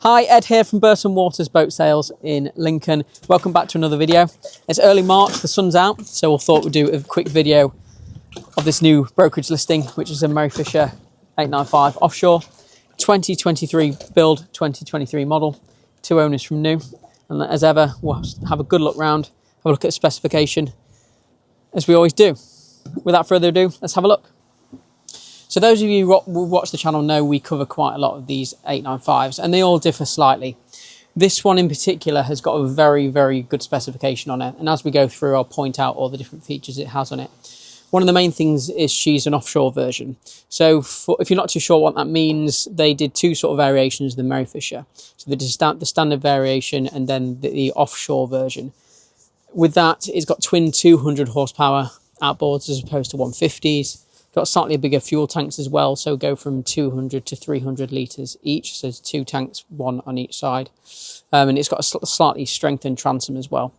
Hi, Ed here from Burton Waters Boat Sales in Lincoln. Welcome back to another video. It's early March, the sun's out, so we thought we'd do a quick video of this new brokerage listing, which is a Merry Fisher 895 Offshore, 2023 build, 2023 model, 2 owners from new. And as ever, we'll have a good look round, have a look at the specification, as we always do. Without further ado, let's have a look. So those of you who watch the channel know we cover quite a lot of these 895s, and they all differ slightly. This one in particular has got a very, very good specification on it, and as we go through, I'll point out all the different features it has on it. One of the main things is she's an offshore version. So if you're not too sure what that means, they did 2 sort of variations of the Merry Fisher. So they did the standard variation and then the offshore version. With that, it's got twin 200 horsepower outboards as opposed to 150s. Got slightly bigger fuel tanks as well, so go from 200 to 300 litres each. So there's 2 tanks, 1 on each side. And it's got a slightly strengthened transom as well.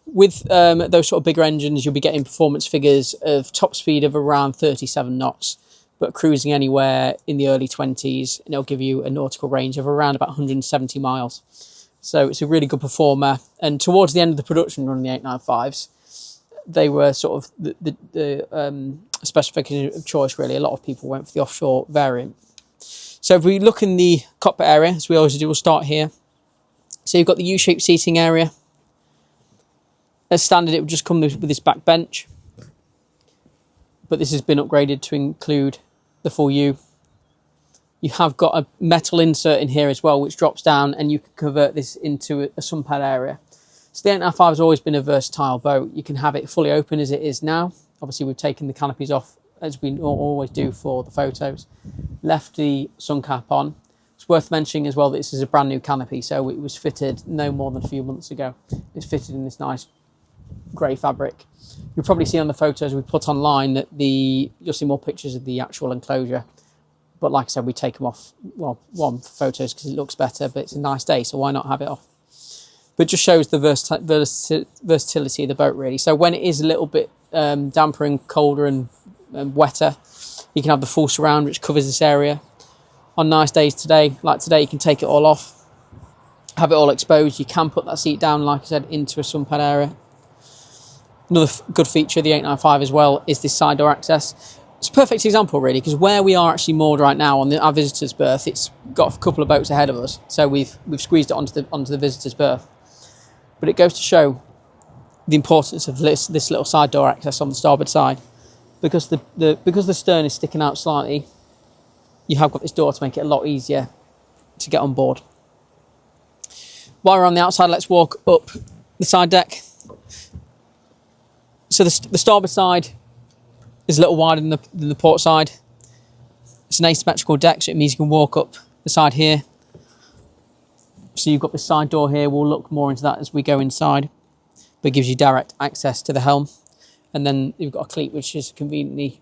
With those sort of bigger engines, you'll be getting performance figures of top speed of around 37 knots, but cruising anywhere in the early 20s, and it'll give you a nautical range of around about 170 miles. So it's a really good performer. And towards the end of the production run of the 895s, they were sort of the specification of choice, really. A lot of people went for the offshore variant. So if we look in the cockpit area, as we always do, we'll start here. So you've got the U-shaped seating area. As standard, it would just come with this back bench, but this has been upgraded to include the full U. You have got a metal insert in here as well, which drops down, and you can convert this into a sunpad area. So the 895 has always been a versatile boat. You can have it fully open as it is now. Obviously, we've taken the canopies off, as we always do for the photos. Left the sun cap on. It's worth mentioning as well that this is a brand new canopy, so it was fitted no more than a few months ago. It's fitted in this nice grey fabric. You'll probably see on the photos we put online that you'll see more pictures of the actual enclosure. But like I said, we take them off, well, one for photos because it looks better, but it's a nice day, so why not have it off? But it just shows the versatility of the boat, really. So when it is a little bit damper and colder and wetter, you can have the full surround, which covers this area. On nice days today, like today, you can take it all off, have it all exposed. You can put that seat down, like I said, into a sunpad area. Another good feature of the 895 as well is this side door access. It's a perfect example, really, because where we are actually moored right now on our visitor's berth, it's got a couple of boats ahead of us, so we've squeezed it onto the visitor's berth. But it goes to show the importance of this little side door access on the starboard side, because the stern is sticking out slightly. You have got this door to make it a lot easier to get on board. While we're on the outside, let's walk up the side deck. So the starboard side is a little wider than the port side. It's an asymmetrical deck, so it means you can walk up the side here. So you've got the side door here. We'll look more into that as we go inside, but it gives you direct access to the helm. And then you've got a cleat, which is conveniently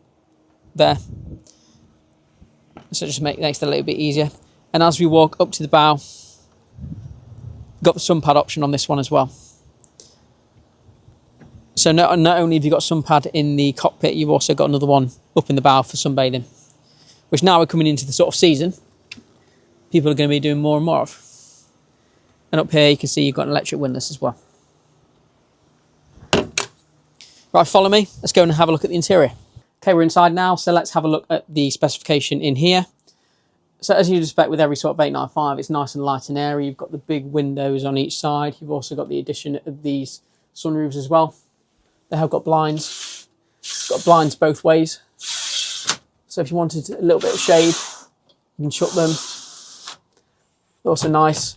there. So it just makes it a little bit easier. And as we walk up to the bow, you've got the sunpad option on this one as well. So not only have you got sunpad in the cockpit, you've also got another one up in the bow for sunbathing, which now we're coming into the sort of season, people are going to be doing more and more of. And up here you can see you've got an electric windlass as well. Right, follow me. Let's go and have a look at the interior. Okay, we're inside now, so let's have a look at the specification in here. So as you'd expect with every sort of 895, it's nice and light and airy. You've got the big windows on each side. You've also got the addition of these sunroofs as well. They have got blinds. It's got blinds both ways. So if you wanted a little bit of shade, you can shut them. They're also nice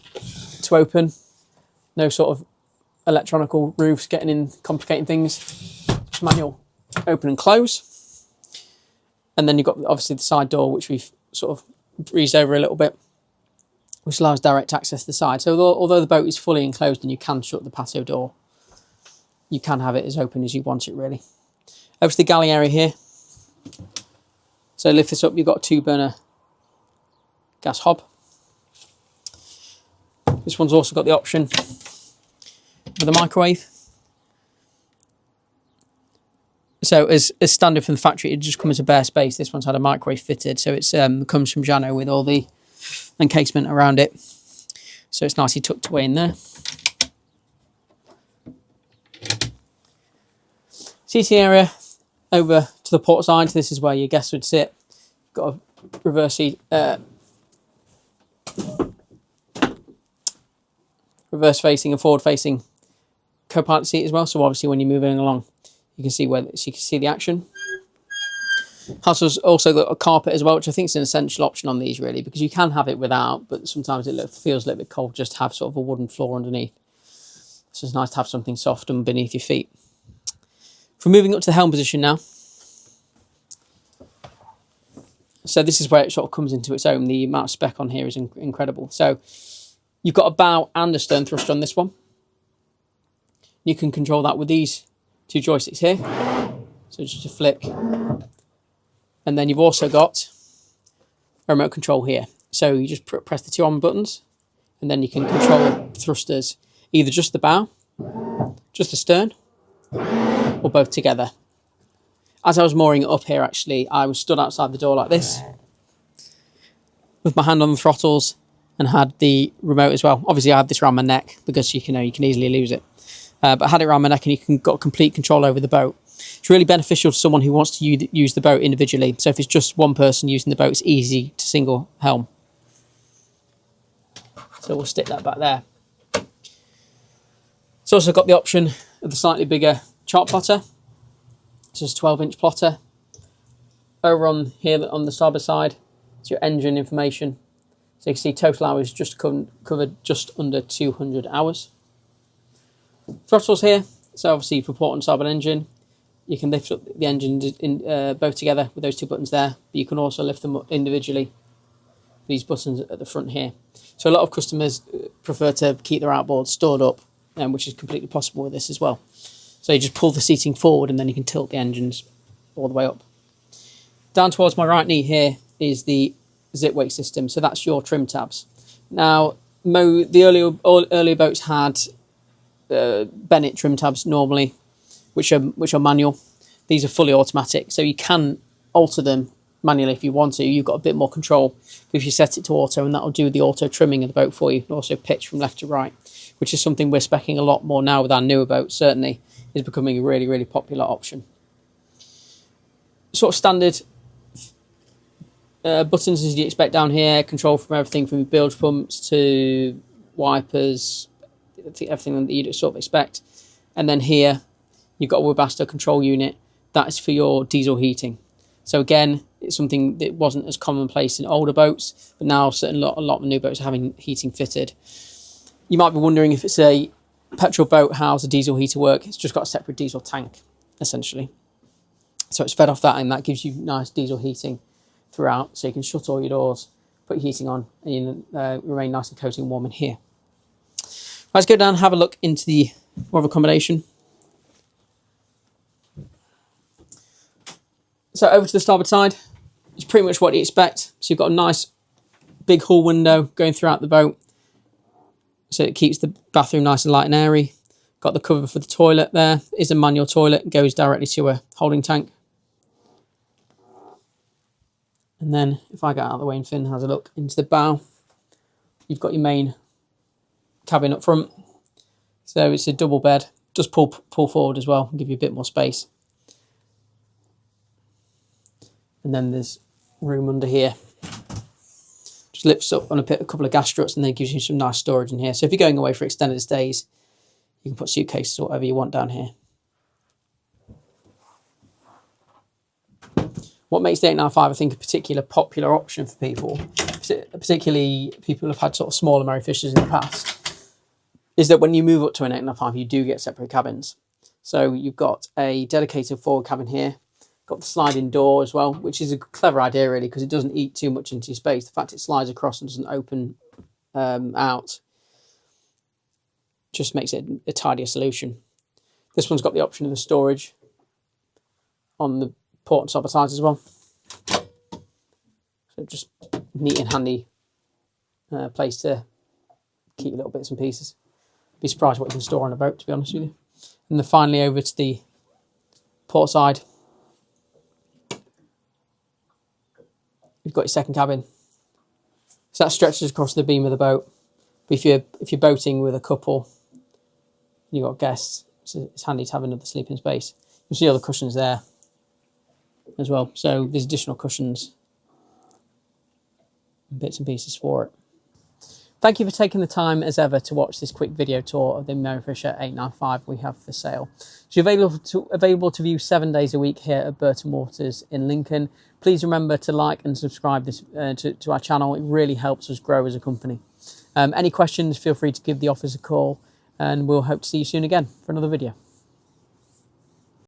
to open. No sort of electronical roofs getting in, complicating things. Just manual open and close. And then you've got obviously the side door, which we've sort of breezed over a little bit, which allows direct access to the side. So although the boat is fully enclosed and you can shut the patio door, you can have it as open as you want it, really. Over to the galley area here. So lift this up, you've got a 2-burner gas hob. This one's also got the option for the microwave. So as standard from the factory, it just comes as a bare space. This one's had a microwave fitted, so it's comes from Jeanneau with all the encasement around it. So it's nicely tucked away in there. Seating area over to the port side. This is where your guests would sit. Got a reverse seat, reverse facing and forward facing co-pilot seat as well. So obviously when you're moving along, you can see the action. Has also got a carpet as well, which I think is an essential option on these really, because you can have it without, but sometimes it feels a little bit cold just to have sort of a wooden floor underneath. So it's nice to have something soft and beneath your feet. If we're moving up to the helm position now. So this is where it sort of comes into its own. The amount of spec on here is incredible. So you've got a bow and a stern thruster on this one. You can control that with these two joysticks here. So just a flick. And then you've also got a remote control here. So you just press the two on buttons and then you can control thrusters, either just the bow, just the stern, or both together. As I was mooring it up here, actually, I was stood outside the door like this with my hand on the throttles and had the remote as well. Obviously, I had this around my neck because you can easily lose it. But I had it around my neck and you got complete control over the boat. It's really beneficial for someone who wants to use the boat individually. So if it's just one person using the boat, it's easy to single helm. So we'll stick that back there. It's also got the option of the slightly bigger chart plotter. It's just a 12-inch plotter. Over on here on the starboard side, it's your engine information. So you can see total hours just covered just under 200 hours. Throttles here. So obviously for port and starboard engine, you can lift up the engine both together with those two buttons there. But you can also lift them up individually. These buttons at the front here. So a lot of customers prefer to keep their outboard stored up, which is completely possible with this as well. So you just pull the seating forward and then you can tilt the engines all the way up. Down towards my right knee here is the Zipwake system. So that's your trim tabs. Now, the earlier boats had Bennett trim tabs normally, which are manual. These are fully automatic. So you can alter them manually if you want to. You've got a bit more control if you set it to auto, and that'll do the auto trimming of the boat for you. Also pitch from left to right, which is something we're speccing a lot more now with our newer boats, certainly. Is becoming a really, really popular option. Sort of standard buttons as you expect down here, control from everything from bilge pumps to wipers, everything that you'd sort of expect. And then here, you've got a Webasto control unit. That is for your diesel heating. So again, it's something that wasn't as commonplace in older boats, but now a lot of new boats are having heating fitted. You might be wondering if it's a petrol boat, how's a diesel heater work? It's just got a separate diesel tank, essentially. So it's fed off that, and that gives you nice diesel heating throughout. So you can shut all your doors, put your heating on, and you remain nice and cozy and warm in here. Let's go down and have a look into the more of accommodation. So over to the starboard side, it's pretty much what you expect. So you've got a nice big hull window going throughout the boat. So it keeps the bathroom nice and light and airy. Got the cover for the toilet there. Is a manual toilet, goes directly to a holding tank. And then if I get out of the way and Finn has a look into the bow, you've got your main cabin up front. So it's a double bed. Just pull forward as well and give you a bit more space. And then there's room under here. Just lifts up on a couple of gas struts and then gives you some nice storage in here. So if you're going away for extended stays, you can put suitcases or whatever you want down here. What makes the 895, I think, a particular popular option for people, particularly people who have had sort of smaller Merry Fishers in the past, is that when you move up to an 895, you do get separate cabins. So you've got a dedicated forward cabin here, got the sliding door as well, which is a clever idea really, because it doesn't eat too much into your space. The fact it slides across and doesn't open out just makes it a tidier solution. This one's got the option of the storage on the port and starboard sides as well. So just neat and handy place to keep little bits and pieces. Be surprised what you can store on a boat, to be honest with you. And then finally over to the port side, you've got your second cabin. So that stretches across the beam of the boat. But if you're boating with a couple, you've got guests, so it's handy to have another sleeping space. You'll see all the cushions there as well. So there's additional cushions and bits and pieces for it. Thank you for taking the time, as ever, to watch this quick video tour of the Merry Fisher 895 we have for sale. It's available to view 7 days a week here at Burton Waters in Lincoln. Please remember to like and subscribe to our channel. It really helps us grow as a company. Any questions, feel free to give the office a call, and we'll hope to see you soon again for another video.